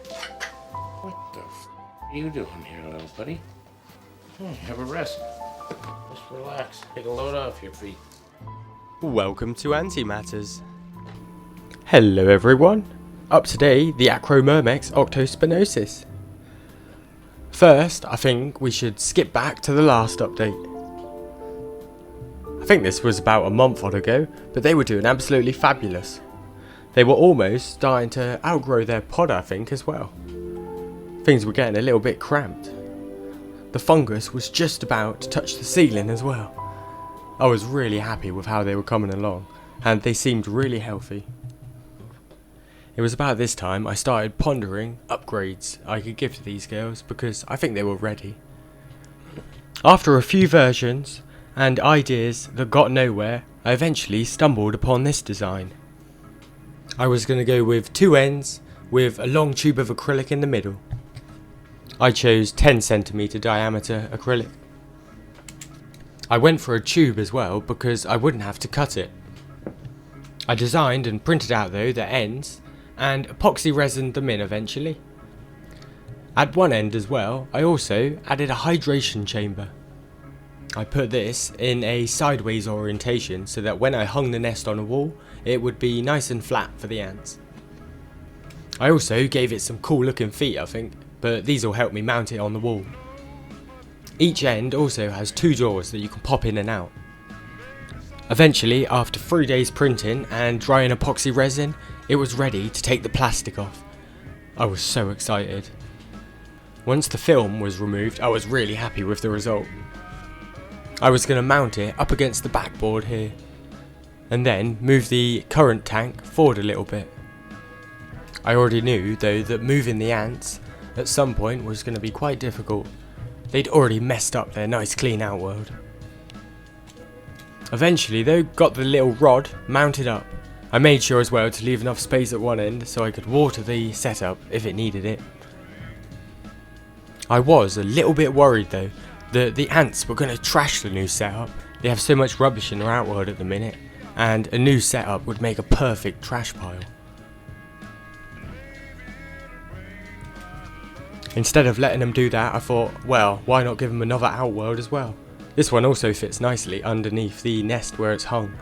What the are you doing here, little buddy? Have a rest. Just relax. Take a load off your feet. Welcome to Antimatters. Hello everyone. Up today, the acromyrmex octospinosis. First, I think we should skip back to the last update. I think this was about a month odd ago, but they were doing absolutely fabulous. They were almost starting to outgrow their pod, I think, as well. Things were getting a little bit cramped. The fungus was just about to touch the ceiling as well. I was really happy with how they were coming along, and they seemed really healthy. It was about this time I started pondering upgrades I could give to these girls because I think they were ready. After a few versions and ideas that got nowhere, I eventually stumbled upon this design. I was going to go with two ends with a long tube of acrylic in the middle. I chose 10cm diameter acrylic. I went for a tube as well because I wouldn't have to cut it. I designed and printed out though the ends and epoxy resined them in eventually. At one end as well, I also added a hydration chamber. I put this in a sideways orientation so that when I hung the nest on a wall, it would be nice and flat for the ants. I also gave it some cool looking feet, I think, but these will help me mount it on the wall. Each end also has two doors that you can pop in and out. Eventually, after 3 days printing and drying epoxy resin, it was ready to take the plastic off. I was so excited. Once the film was removed, I was really happy with the result. I was going to mount it up against the backboard here, and then move the current tank forward a little bit. I already knew though that moving the ants at some point was going to be quite difficult. They'd already messed up their nice clean outworld. Eventually though, got the little rod mounted up. I made sure as well to leave enough space at one end so I could water the setup if it needed it. I was a little bit worried though that the ants were going to trash the new setup. They have so much rubbish in their outworld at the minute, and a new setup would make a perfect trash pile. Instead of letting them do that, I thought, well, why not give them another outworld as well? This one also fits nicely underneath the nest where it's hung.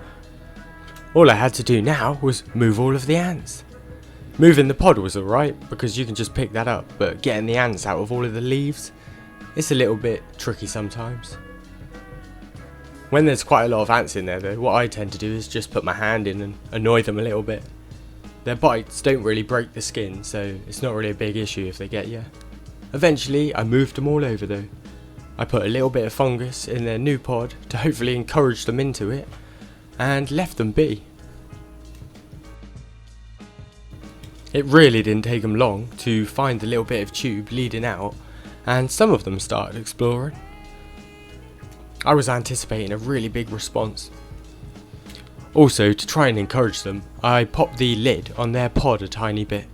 All I had to do now was move all of the ants. Moving the pod was alright, because you can just pick that up, but getting the ants out of all of the leaves, it's a little bit tricky sometimes. When there's quite a lot of ants in there though, what I tend to do is just put my hand in and annoy them a little bit. Their bites don't really break the skin, so it's not really a big issue if they get you. Eventually I moved them all over though. I put a little bit of fungus in their new pod to hopefully encourage them into it, and left them be. It really didn't take them long to find the little bit of tube leading out, and some of them started exploring. I was anticipating a really big response. Also, to try and encourage them, I popped the lid on their pod a tiny bit,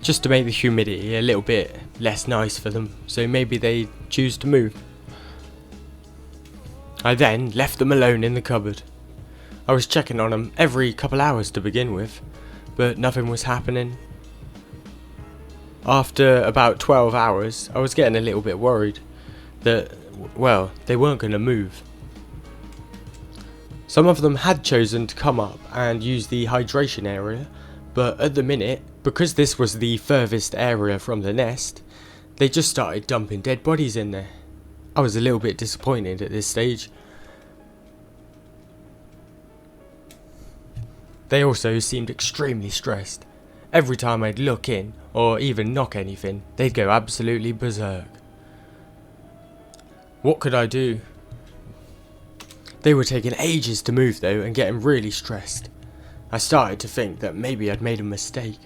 just to make the humidity a little bit less nice for them, so maybe they choose to move. I then left them alone in the cupboard. I was checking on them every couple hours to begin with, but nothing was happening. After about 12 hours, I was getting a little bit worried that, well, they weren't going to move. Some of them had chosen to come up and use the hydration area, but at the minute, because this was the furthest area from the nest, they just started dumping dead bodies in there. I was a little bit disappointed at this stage. They also seemed extremely stressed. Every time I'd look in, or even knock anything, they'd go absolutely berserk. What could I do? They were taking ages to move though and getting really stressed. I started to think that maybe I'd made a mistake.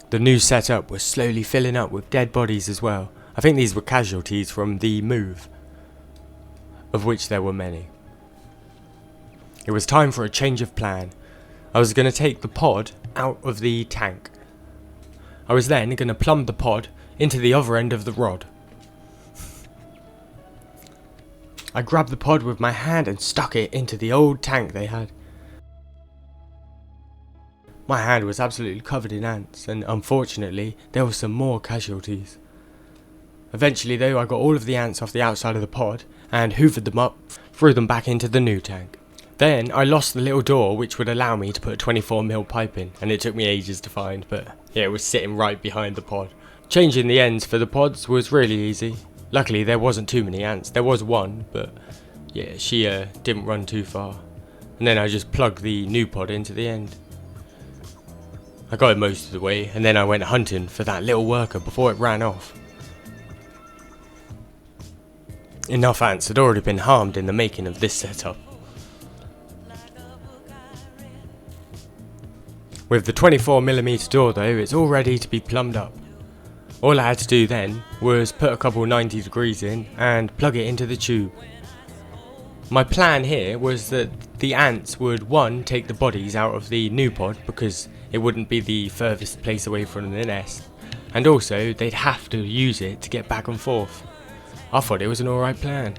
The new setup was slowly filling up with dead bodies as well. I think these were casualties from the move, of which there were many. It was time for a change of plan. I was going to take the pod out of the tank. I was then going to plumb the pod into the other end of the rod. I grabbed the pod with my hand and stuck it into the old tank they had. My hand was absolutely covered in ants, and unfortunately there were some more casualties. Eventually though, I got all of the ants off the outside of the pod and hoovered them up, threw them back into the new tank. Then I lost the little door which would allow me to put a 24mm pipe in, and it took me ages to find, but yeah, it was sitting right behind the pod. Changing the ends for the pods was really easy. Luckily there wasn't too many ants. There was one, but yeah, she didn't run too far. And then I just plugged the new pod into the end. I got it most of the way, and then I went hunting for that little worker before it ran off. Enough ants had already been harmed in the making of this setup. With the 24mm door though, it's all ready to be plumbed up. All I had to do then was put a couple 90 degrees in and plug it into the tube. My plan here was that the ants would, one, take the bodies out of the new pod because it wouldn't be the furthest place away from the nest, and also they'd have to use it to get back and forth. I thought it was an alright plan.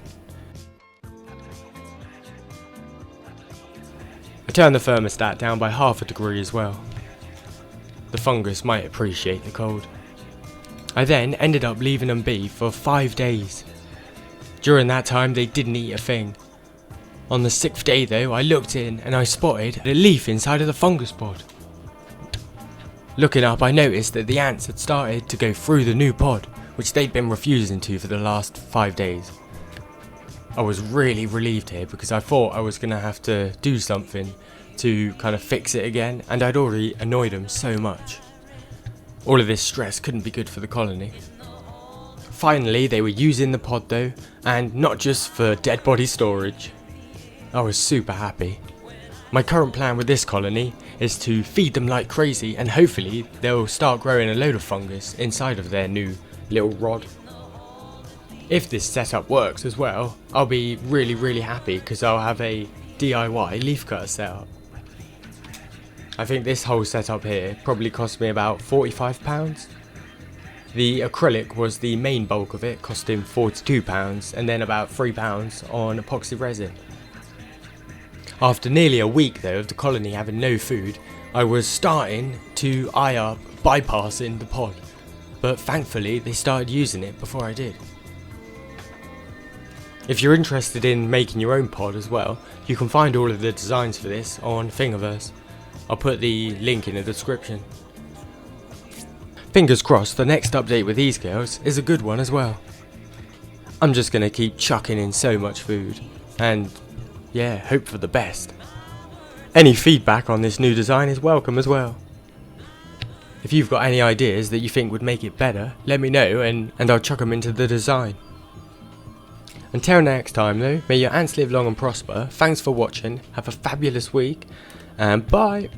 I turned the thermostat down by half a degree as well. The fungus might appreciate the cold. I then ended up leaving them be for 5 days. During that time they didn't eat a thing. On the 6th day though, I looked in and I spotted a leaf inside of the fungus pod. Looking up, I noticed that the ants had started to go through the new pod, which they'd been refusing to for the last 5 days. I was really relieved here because I thought I was going to have to do something to kind of fix it again, and I'd already annoyed them so much. All of this stress couldn't be good for the colony. Finally, they were using the pod though, and not just for dead body storage. I was super happy. My current plan with this colony is to feed them like crazy, and hopefully they'll start growing a load of fungus inside of their new little rod. If this setup works as well, I'll be really happy because I'll have a DIY leaf cutter set up. I think this whole setup here probably cost me about £45. The acrylic was the main bulk of it, costing £42, and then about £3 on epoxy resin. After nearly a week though of the colony having no food, I was starting to eye up bypassing the pod, but thankfully they started using it before I did. If you're interested in making your own pod as well, you can find all of the designs for this on Thingiverse. I'll put the link in the description. Fingers crossed the next update with these girls is a good one as well. I'm just going to keep chucking in so much food, and yeah, hope for the best. Any feedback on this new design is welcome as well. If you've got any ideas that you think would make it better, let me know and I'll chuck them into the design. Until next time though, may your ants live long and prosper. Thanks for watching, have a fabulous week, and bye!